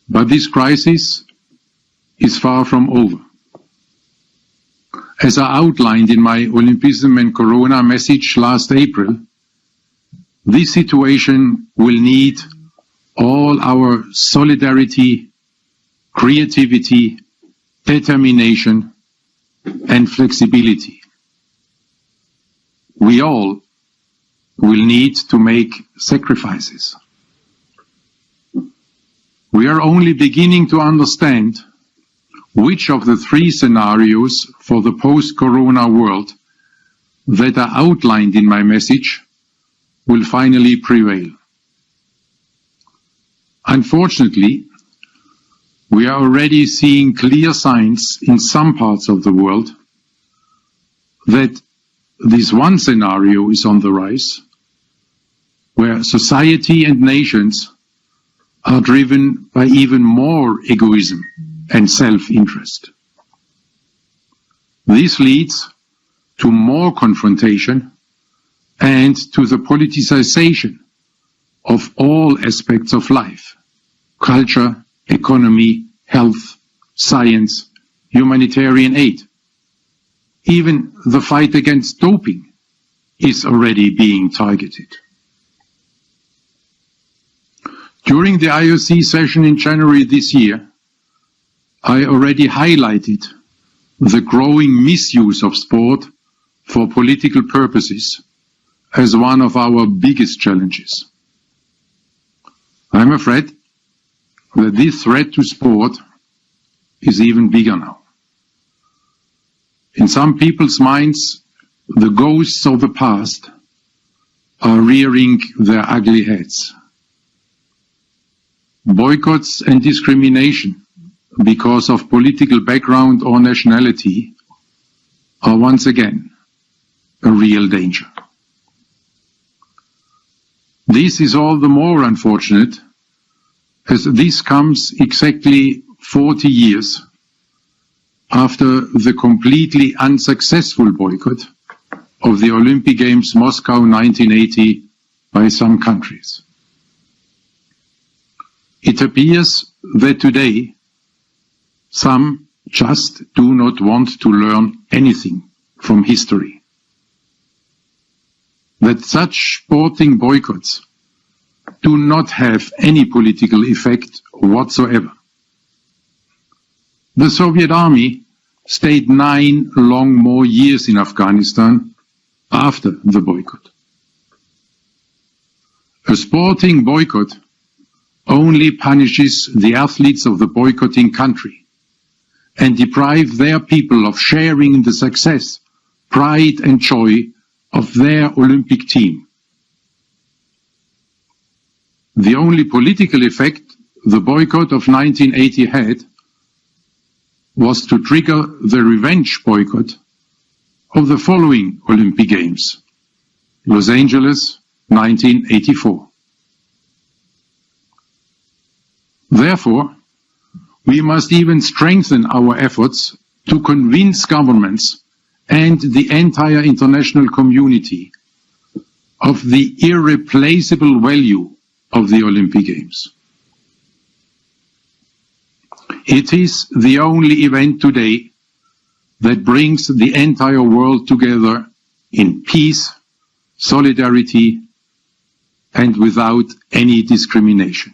But this crisis is far from over. As I outlined in my Olympism and Corona message last April, this situation will need all our solidarity, creativity, determination, and flexibility. We all will need to make sacrifices. We are only beginning to understand which of the three scenarios for the post-corona world that are outlined in my message will finally prevail. Unfortunately, we are already seeing clear signs in some parts of the world that this one scenario is on the rise, where society and nations are driven by even more egoism and self-interest. This leads to more confrontation and to the politicization of all aspects of life: culture, economy, health, science, humanitarian aid. Even the fight against doping is already being targeted. During the IOC session in January this year, I already highlighted the growing misuse of sport for political purposes as one of our biggest challenges. I'm afraid that this threat to sport is even bigger now. In some people's minds, the ghosts of the past are rearing their ugly heads. Boycotts and discrimination because of political background or nationality are once again a real danger. This is all the more unfortunate as this comes exactly 40 years after the completely unsuccessful boycott of the Olympic Games Moscow 1980 by some countries. It appears that today some just do not want to learn anything from history. That such sporting boycotts do not have any political effect whatsoever. The Soviet army stayed 9 long more years in Afghanistan after the boycott. A sporting boycott only punishes the athletes of the boycotting country and deprive their people of sharing in the success, pride and joy of their Olympic team. The only political effect the boycott of 1980 had was to trigger the revenge boycott of the following Olympic Games, Los Angeles, 1984. Therefore, we must even strengthen our efforts to convince governments and the entire international community of the irreplaceable value of the Olympic Games. It is the only event today that brings the entire world together in peace, solidarity, and without any discrimination.